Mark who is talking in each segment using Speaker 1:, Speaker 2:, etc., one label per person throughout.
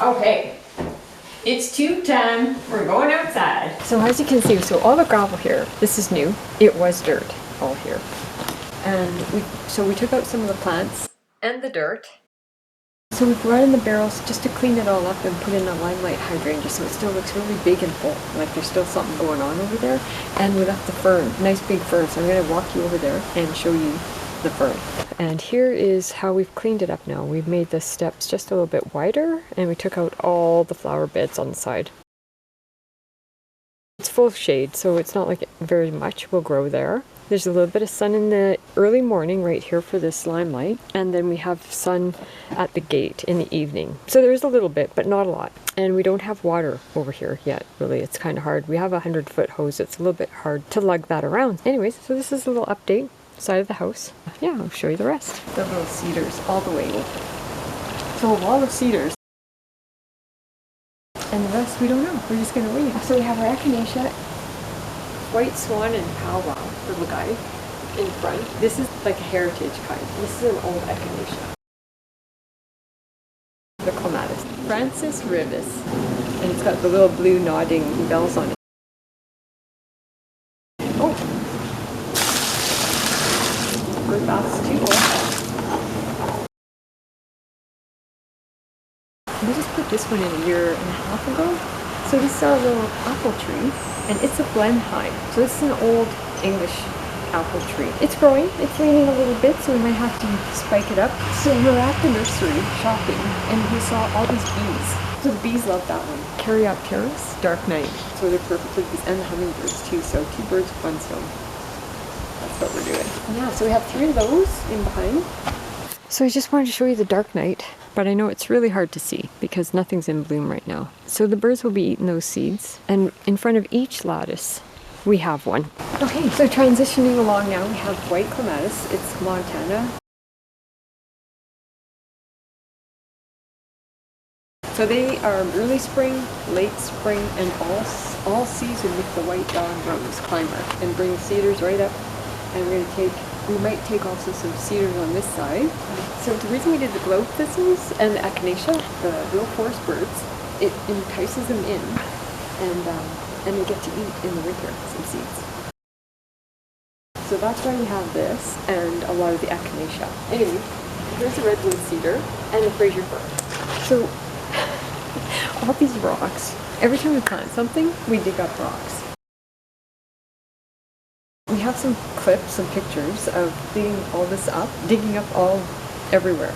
Speaker 1: Okay, it's tube time. We're going outside. So as you can see, so all the gravel here, this is new. It was dirt all here. And we took out some of the plants and the dirt. So we brought in the barrels just to clean it all up and put in a Limelight hydrangea so it still looks really big and full, like there's still something going on over there. And we left the fern, nice big fern, so I'm going to walk you over there and show you the fern. And here is how we've cleaned it up now. We've made the steps just a little bit wider and we took out all the flower beds on the side. It's full of shade, so it's not like very much will grow there. There's a little bit of sun in the early morning right here for this Limelight, and then we have sun at the gate in the evening. So there's a little bit, but not a lot. And we don't have water over here yet, really. It's kind of hard. We have a 100-foot hose. It's a little bit hard to lug that around. Anyways, so this is a little update. Side of the house. Yeah, I'll show you the rest. The little cedars all the way over. So a wall of cedars. And the rest we don't know. We're just gonna wait. So we have our Echinacea, white swan and powwow, little guy in front. This is like a heritage kind. This is an old Echinacea. The Clematis. Francis Rivis. And it's got the little blue nodding bells on it. Fast too. We just put this one in a year and a half ago. So this is our little apple tree, and it's a Blenheim. So this is an old English apple tree. It's growing, it's leaning a little bit, so we might have to spike it up. So we were at the nursery shopping, and we saw all these bees. So the bees love that one. Caryopteris, dark night. So they're perfect for these, and the hummingbirds too. So 2 birds, 1 stone. That's what we're doing. Yeah, so we have 3 of those in behind. So I just wanted to show you the dark night, but I know it's really hard to see because nothing's in bloom right now. So the birds will be eating those seeds, and in front of each lattice we have one. Okay, so transitioning along now, we have white clematis. It's Montana. So they are early spring, late spring, and all season with the white dog rose climber, and bring cedars right up. And we might take also some cedars on this side. So the reason we did the globe thistles and the echinacea, the little forest birds, it entices them in, and they get to eat in the winter some seeds. So that's why we have this and a lot of the echinacea. Anyway, here's the redwood cedar and the Fraser Fir. So all these rocks, every time we plant something, we dig up rocks. We have some clips, some pictures of digging all this up, digging up all everywhere.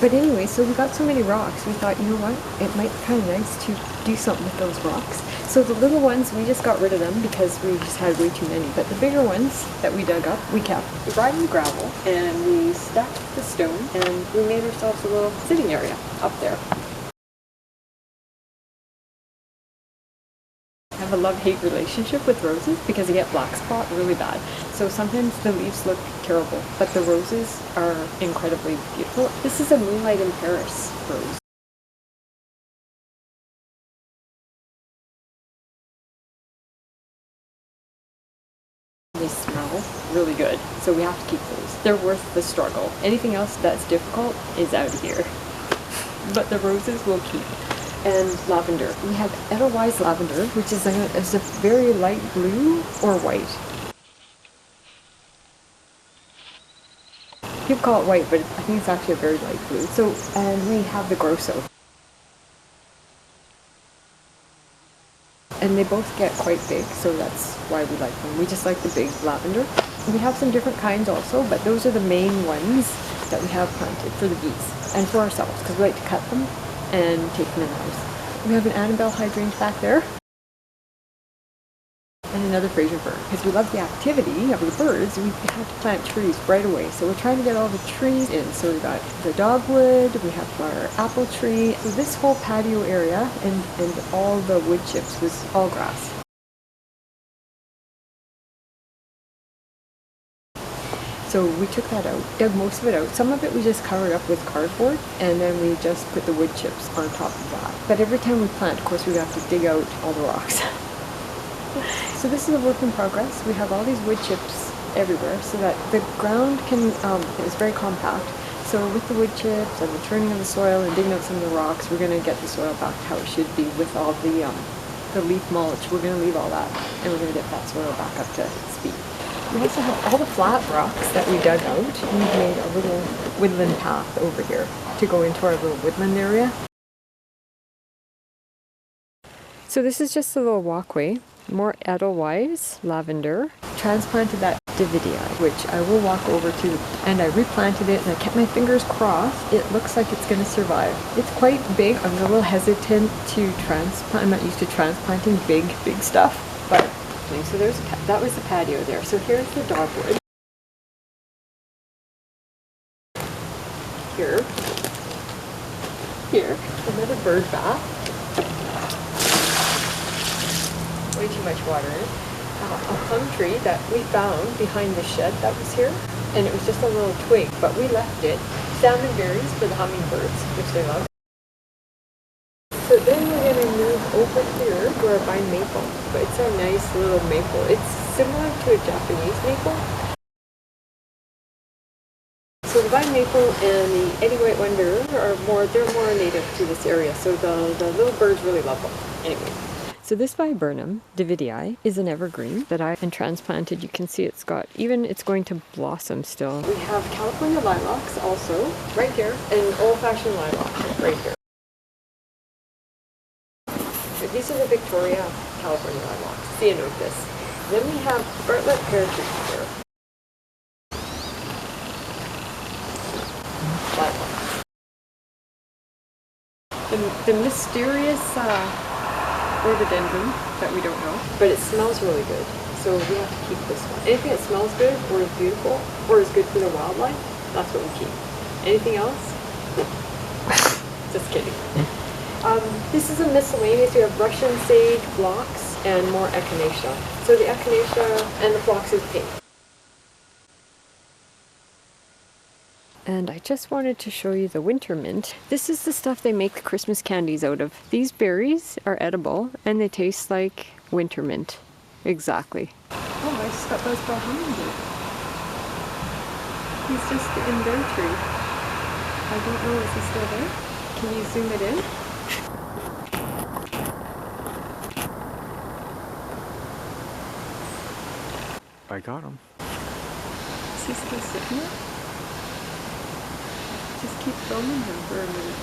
Speaker 1: But anyway, so we got so many rocks, we thought, you know what, it might be kind of nice to do something with those rocks. So the little ones, we just got rid of them because we just had way too many. But the bigger ones that we dug up, we kept. We brought in gravel and we stacked the stone and we made ourselves a little sitting area up there. I have a love-hate relationship with roses because they get black spot really bad. So sometimes the leaves look terrible, but the roses are incredibly beautiful. This is a Moonlight in Paris rose. They smell really good, so we have to keep those. They're worth the struggle. Anything else that's difficult is out of here. But the roses will keep. And lavender. We have Edelweiss lavender, which is a very light blue or white. People call it white, but I think it's actually a very light blue. So, and we have the Grosso. And they both get quite big, so that's why we like them. We just like the big lavender. We have some different kinds also, but those are the main ones that we have planted for the bees and for ourselves, because we like to cut them and take them in the house. We have an Annabelle hydrangea back there. And another Fraser Fir. Because we love the activity of the birds, we have to plant trees right away. So we're trying to get all the trees in. So we got the dogwood, we have our apple tree. So this whole patio area and all the wood chips was all grass. So we took that out, dug most of it out. Some of it we just covered up with cardboard, and then we just put the wood chips on top of that. But every time we plant, of course, we have to dig out all the rocks. So this is a work in progress. We have all these wood chips everywhere so that the ground is very compact. So with the wood chips and the turning of the soil and digging out some of the rocks, we're going to get the soil back to how it should be with all the leaf mulch. We're going to leave all that, and we're going to get that soil back up to speed. We also have all the flat rocks that we dug out. We've made a little woodland path over here to go into our little woodland area. So this is just a little walkway. More Edelweiss, lavender. Transplanted that Davidii, which I will walk over to, and I replanted it and I kept my fingers crossed. It looks like it's going to survive. It's quite big. I'm a little hesitant to transplant. I'm not used to transplanting big stuff, but so that was the patio there. So here's the dogwood. Here, another bird bath. Way too much water in it. A plum tree that we found behind the shed that was here, and it was just a little twig, but we left it. Salmonberries for the hummingbirds, which they love. So then we're going to move over here to our vine maple, but it's a nice little maple. It's similar to a Japanese maple. So the vine maple and the Eddie White Wonder they're more native to this area, so the little birds really love them. Anyway. So this Viburnum Davidii is an evergreen that I transplanted. You can see it's going to blossom still. We have California lilacs also, right here, and old-fashioned lilac right here. So these are the Victoria California lilacs, Ceanothus. Then we have Bartlett Pear trees here. Lilacs. The mysterious rhododendron that we don't know, but it smells really good, so we have to keep this one. Anything that smells good or is beautiful or is good for the wildlife, that's what we keep. Anything else? Just kidding. This is a miscellaneous. We have Russian sage, phlox, and more echinacea. So the echinacea and the phlox is pink. And I just wanted to show you the winter mint. This is the stuff they make Christmas candies out of. These berries are edible and they taste like winter mint. Exactly. Oh, I just got buzzed by a hummingbird. He's just in their tree. I don't know, is he still there? Can you zoom it in?
Speaker 2: I got him.
Speaker 1: Is he still sitting there? Just keep filming him for a minute.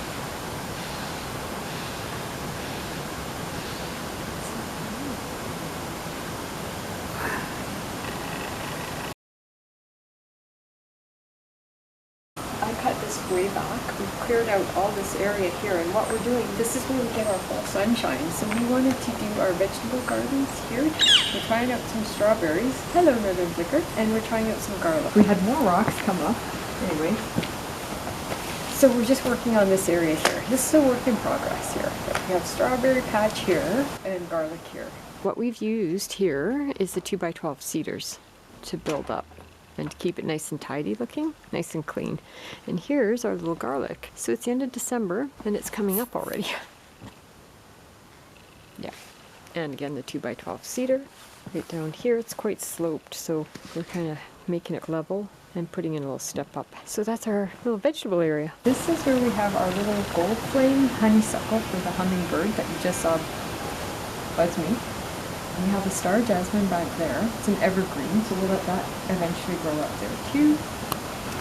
Speaker 1: I cut this way back. We've cleared out all this area here, and what we're doing, this is where we get our full sunshine. So we wanted to do our vegetable gardens here. We're trying out some strawberries. Hello, Northern Flicker. And we're trying out some garlic. We had more rocks come up. Anyway. So we're just working on this area here. This is a work in progress here. We have strawberry patch here and garlic here. What we've used here is the 2x12 cedars to build up and to keep it nice and tidy looking, nice and clean. And here's our little garlic. So it's the end of December and it's coming up already. Yeah. And again, the 2x12 cedar. Right down here, it's quite sloped, so we're kind of making it level and putting in a little step up. So that's our little vegetable area. This is where we have our little gold flame honeysuckle for the hummingbird that you just saw buzz me. And we have a star jasmine back there. It's an evergreen, so we'll let that eventually grow up there too.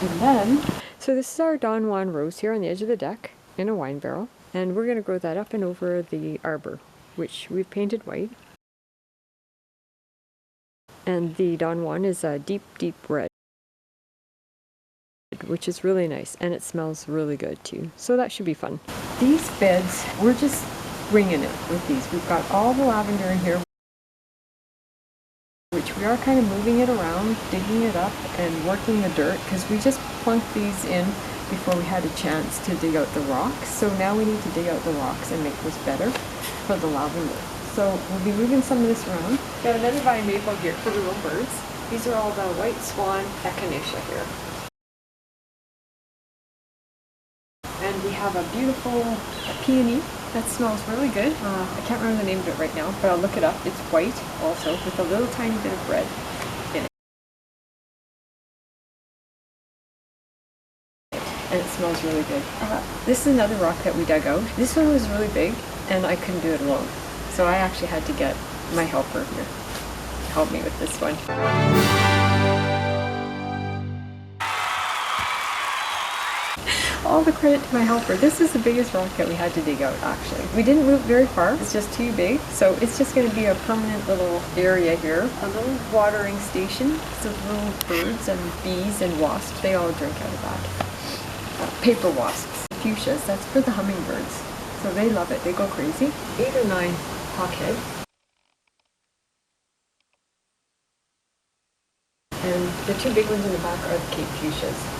Speaker 1: And then, so this is our Don Juan rose here on the edge of the deck in a wine barrel. And we're gonna grow that up and over the arbor, which we've painted white. And the Don Juan is a deep, deep red, which is really nice, and it smells really good too. So that should be fun. These beds, we're just winging it with these. We've got all the lavender in here, which we are kind of moving it around, digging it up and working the dirt, because we just plunked these in before we had a chance to dig out the rocks. So now we need to dig out the rocks and make this better for the lavender. So we'll be moving some of this around. Got another vine maple here for the little birds. These are all the white swan echinacea here. And we have a beautiful peony that smells really good. I can't remember the name of it right now, but I'll look it up. It's white also with a little tiny bit of red. and it smells really good. This is another rock that we dug out. This one was really big, and I couldn't do it alone. So I actually had to get my helper here to help me with this one. All the credit to my helper. This is the biggest rock that we had to dig out, actually. We didn't move very far. It's just too big. So it's just going to be a permanent little area here. A little watering station. So little birds and bees and wasps, they all drink out of that. Paper wasps. Fuchsias, that's for the hummingbirds. So they love it. They go crazy. 8 or 9 hawkhead. And the 2 big ones in the back are the Cape fuchsias.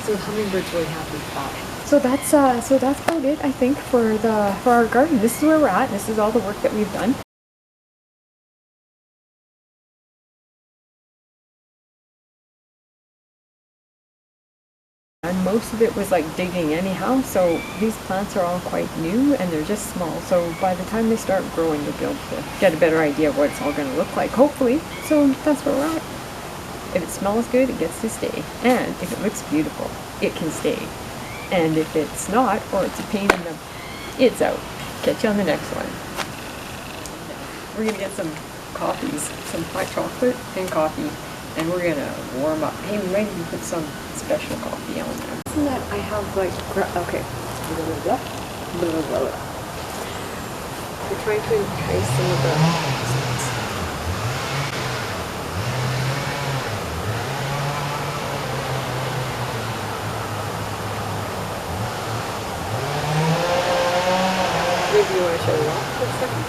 Speaker 1: So the hummingbird's really happy with that. So that's about it, I think, for our garden. This is where we're at. This is all the work that we've done. And most of it was like digging anyhow, so these plants are all quite new and they're just small. So by the time they start growing, you'll be able to get a better idea of what it's all going to look like, hopefully. So that's where we're at. If it smells good, it gets to stay. And if it looks beautiful, it can stay. And if it's not, or it's a pain in the... it's out. Catch you on the next one. We're going to get some coffees, some hot chocolate and coffee, and we're going to warm up. Hey, we might even put some special coffee on there. Isn't that I have like... okay. We're trying to entice some of the... Maybe you want to shut it off for a second?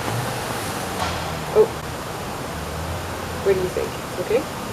Speaker 1: Oh. What do you think? Okay?